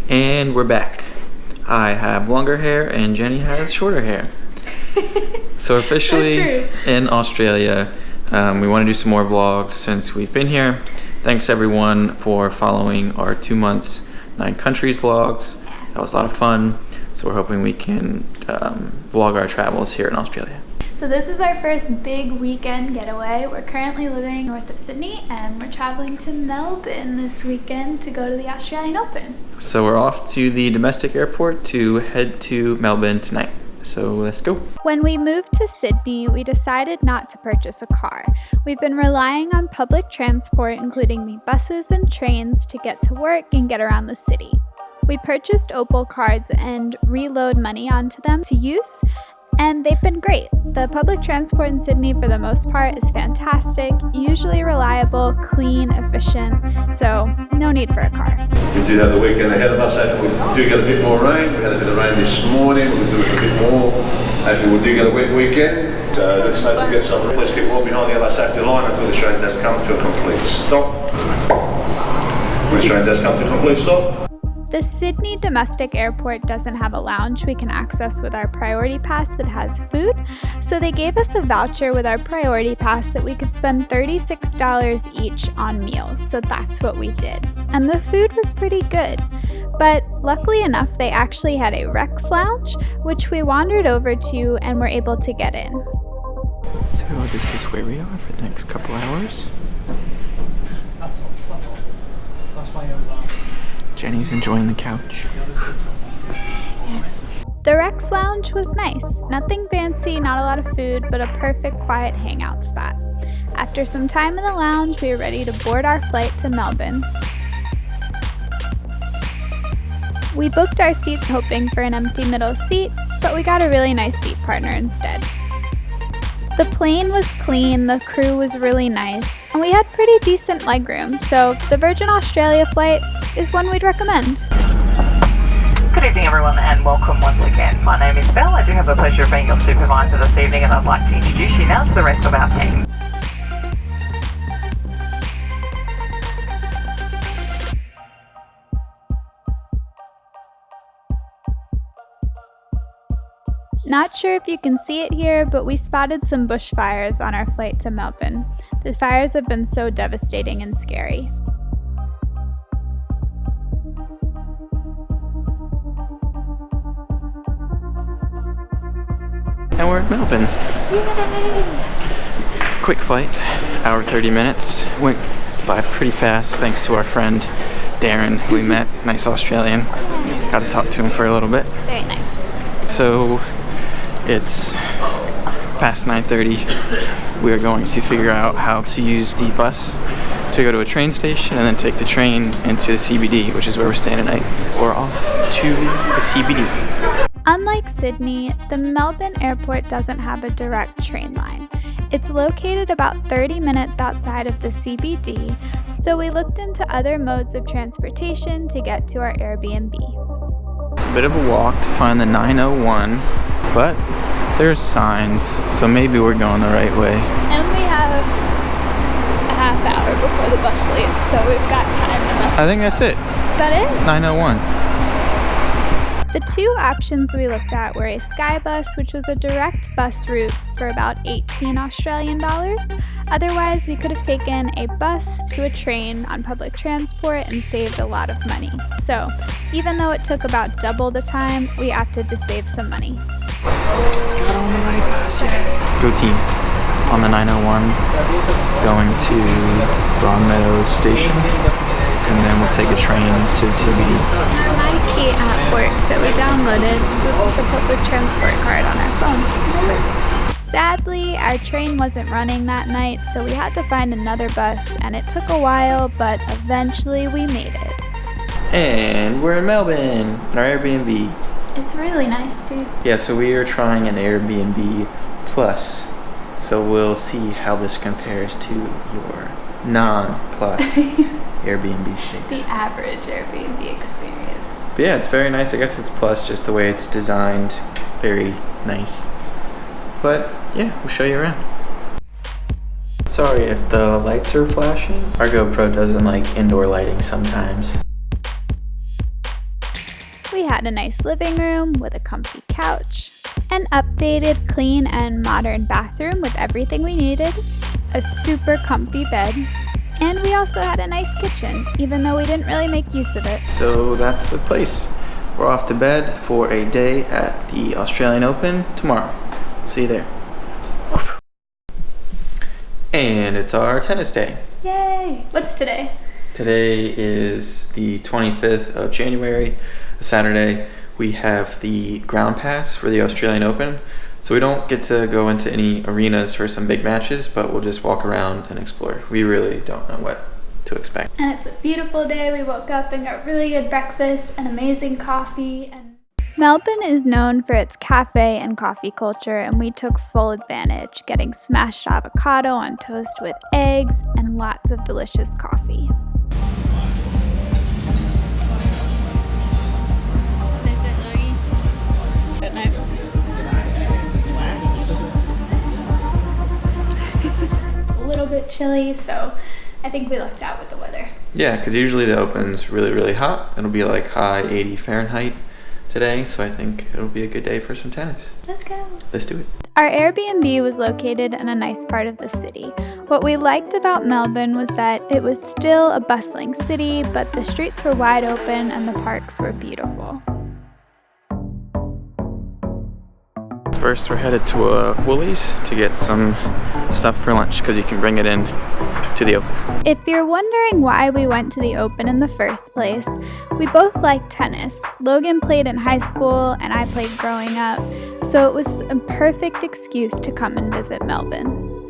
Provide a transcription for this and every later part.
And we're back. I have longer hair and Jenny has shorter hair. So officially in Australia, we want to do some more vlogs since we've been here. Thanks everyone for following our 2 months, 9 countries vlogs. That was a lot of fun. So we're hoping we can vlog our travels here in Australia. So this is our first big weekend getaway. We're currently living north of Sydney and we're traveling to Melbourne this weekend to go to the Australian Open. So we're off to the domestic airport to head to Melbourne tonight. So let's go. When we moved to Sydney, we decided not to purchase a car. We've been relying on public transport, including the buses and trains, to get to work and get around the city. We purchased Opal cards and reload money onto them to use, and they've been great. The public transport in Sydney for the most part is fantastic, usually reliable, clean, efficient, so no need for a car. We do have the weekend ahead of us. Hopefully we do get a bit more rain. We had a bit of rain this morning. We'll do it a bit more. Hopefully we do get a wet weekend. Let's hope we get some. Please keep well behind the yellow safety line until the train does come to a complete stop. When the train does come to a complete stop. The Sydney domestic airport doesn't have a lounge we can access with our priority pass that has food, so they gave us a voucher with our priority pass that we could spend $36 each on meals, so that's what we did. And the food was pretty good, but luckily enough they actually had a Rex lounge, which we wandered over to and were able to get in. So this is where we are for the next couple hours. Jenny's enjoying the couch. Yes. The Rex Lounge was nice. Nothing fancy, not a lot of food, but a perfect quiet hangout spot. After some time in the lounge, we were ready to board our flight to Melbourne. We booked our seats hoping for an empty middle seat, but we got a really nice seat partner instead. The plane was clean, the crew was really nice, and we had pretty decent legroom, so the Virgin Australia flight is one we'd recommend. Good evening everyone and welcome once again. My name is Belle. I do have the pleasure of being your supervisor this evening and I'd like to introduce you now to the rest of our team. Not sure if you can see it here, but we spotted some bushfires on our flight to Melbourne. The fires have been so devastating and scary. And we're in Melbourne. Yay! Quick flight, hour 30 minutes. Went by pretty fast thanks to our friend Darren, who we met, nice Australian. Got to talk to him for a little bit. Very nice. So it's past 9:30. We are going to figure out how to use the bus to go to a train station and then take the train into the CBD, which is where we're staying tonight. We're off to the CBD. Unlike Sydney, the Melbourne airport doesn't have a direct train line. It's located about 30 minutes outside of the CBD, so we looked into other modes of transportation to get to our Airbnb. It's a bit of a walk to find the 901, but there's signs, so maybe we're going the right way. And we have a half hour before the bus leaves, so we've got time to mess I think that's it. Is that it? 901. The two options we looked at were a Sky Bus, which was a direct bus route for about 18 Australian dollars. Otherwise, we could have taken a bus to a train on public transport and saved a lot of money. So, even though it took about double the time, we opted to save some money. Got on the right bus, yeah. Go team. On the 901, going to BROADMEADOWS station, and then we'll take a train to the CBD. My key app work that we downloaded, so this is the public transport card on our phone. Sadly, our train wasn't running that night, so we had to find another bus, and it took a while, but eventually we made it. And we're in Melbourne, in our Airbnb. It's really nice, dude. Yeah, so we are trying an Airbnb Plus. So we'll see how this compares to your non-Plus Airbnb stays. The average Airbnb experience. But yeah, it's very nice. I guess it's Plus just the way it's designed. Very nice. But yeah, we'll show you around. Sorry if the lights are flashing. Our GoPro doesn't like indoor lighting sometimes. We had a nice living room with a comfy couch, an updated, clean, and modern bathroom with everything we needed, a super comfy bed, and we also had a nice kitchen, even though we didn't really make use of it. So that's the place. We're off to bed for a day at the Australian Open tomorrow. See you there. And it's our tennis day. Yay! What's today? Today is the 25th of January, a Saturday. We have the ground pass for the Australian Open. So we don't get to go into any arenas for some big matches, but we'll just walk around and explore. We really don't know what to expect. And it's a beautiful day. We woke up and got really good breakfast and amazing coffee. And Melbourne is known for its cafe and coffee culture, and we took full advantage, getting smashed avocado on toast with eggs and lots of delicious coffee. Good night. It's a little bit chilly, so I think we lucked out with the weather. Yeah, because usually the Open's really, really hot. It'll be like high 80 Fahrenheit today, so I think it'll be a good day for some tennis. Let's go. Let's do it. Our Airbnb was located in a nice part of the city. What we liked about Melbourne was that it was still a bustling city, but the streets were wide open and the parks were beautiful. First, we're headed to a Woolies to get some stuff for lunch because you can bring it in to the Open. If you're wondering why we went to the Open in the first place, we both like tennis. Logan played in high school and I played growing up, so it was a perfect excuse to come and visit Melbourne.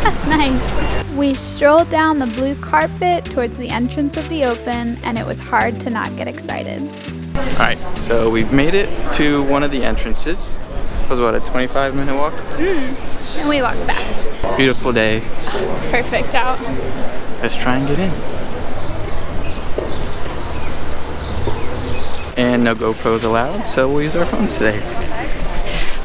That's nice. We strolled down the blue carpet towards the entrance of the Open, and it was hard to not get excited. Alright, so we've made it to one of the entrances. It was what, a 25-minute walk? And we walked fast. Beautiful day. It's perfect out. Let's try and get in. And no GoPros allowed, so we'll use our phones today.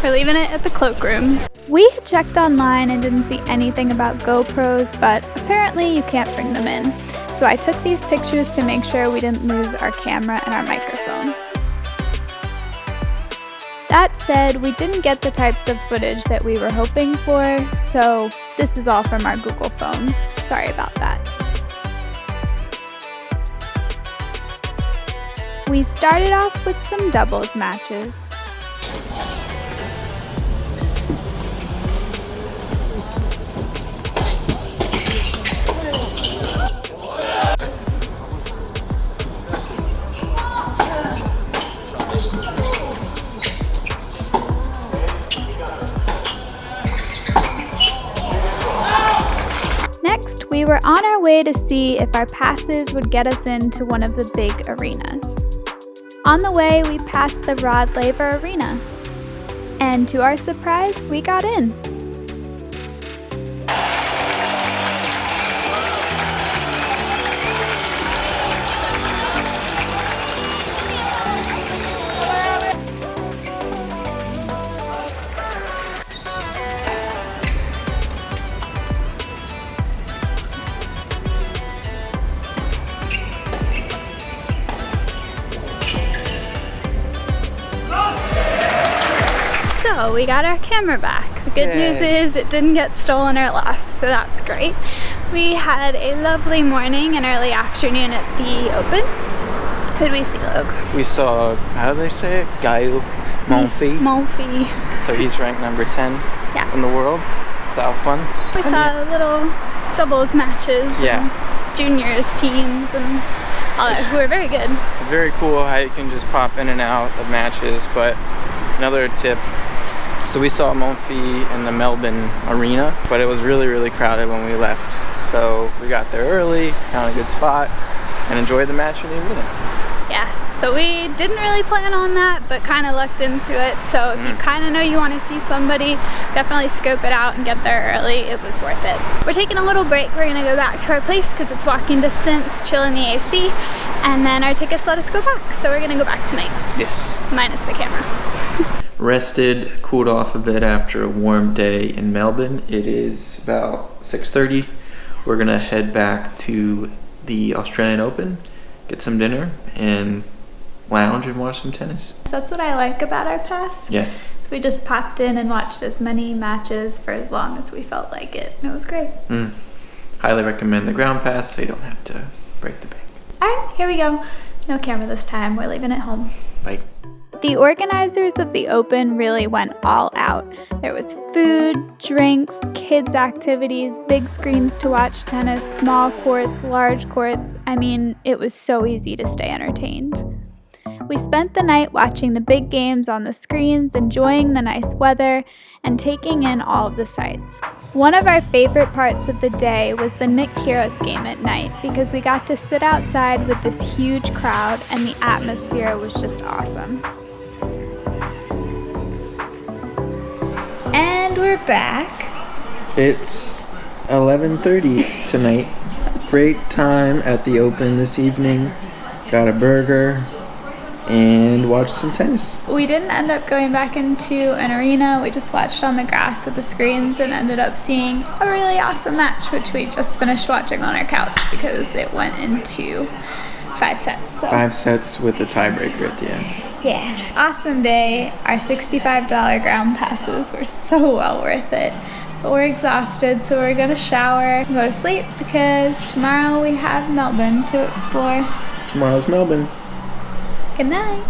We're leaving it at the cloakroom. We had checked online and didn't see anything about GoPros, but apparently you can't bring them in. So I took these pictures to make sure we didn't lose our camera and our microphone. That said, we didn't get the types of footage that we were hoping for, so this is all from our Google phones. Sorry about that. We started off with some doubles matches. Next, we were on our way to see if our passes would get us into one of the big arenas. On the way, we passed the Rod Laver Arena. And to our surprise, we got in. So we got our camera back. The good news is it didn't get stolen or lost, so that's great. We had a lovely morning and early afternoon at the Open. Who did we see, Logue? We saw, how do they say it? GAEL, MONFILS. So he's ranked number 10 in the world. So that was fun. We saw little doubles matches. Yeah. And juniors teams and all that, who were very good. It's very cool how you can just pop in and out of matches, but another tip. So we saw Monfi in the Melbourne arena, but it was really, really crowded when we left. So we got there early, found a good spot, and enjoyed the match in the arena. Yeah, so we didn't really plan on that, but kind of looked into it. So if you kind of know you want to see somebody, definitely scope it out and get there early. It was worth it. We're taking a little break. We're going to go back to our place because it's walking distance, chill in the AC, and then our tickets let us go back. So we're going to go back tonight. Yes. Minus the camera. Rested, cooled off a bit after a warm day in Melbourne. It is about 6:30. We're gonna head back to the Australian Open, get some dinner, and lounge and watch some tennis. That's what I like about our pass. Yes. So we just popped in and watched as many matches for as long as we felt like it. And it was great. Highly recommend the ground pass so you don't have to break the bank. All right, here we go. No camera this time. We're leaving it home. Bye. The organizers of the Open really went all out. There was food, drinks, kids' activities, big screens to watch tennis, small courts, large courts. I mean, it was so easy to stay entertained. We spent the night watching the big games on the screens, enjoying the nice weather, and taking in all of the sights. One of our favorite parts of the day was the Nick Kyrgios game at night because we got to sit outside with this huge crowd and the atmosphere was just awesome. And we're back. It's 11:30 tonight. Great time at the Open this evening. Got a burger and watched some tennis. We didn't end up going back into an arena. We just watched on the grass with the screens and ended up seeing a really awesome match, which we just finished watching on our couch because it went into 5 sets. So. 5 sets with a tiebreaker at the end. Yeah. Awesome day. Our $65 ground passes were so well worth it. But we're exhausted, so we're gonna shower and go to sleep because tomorrow we have Melbourne to explore. Tomorrow's Melbourne. Good night.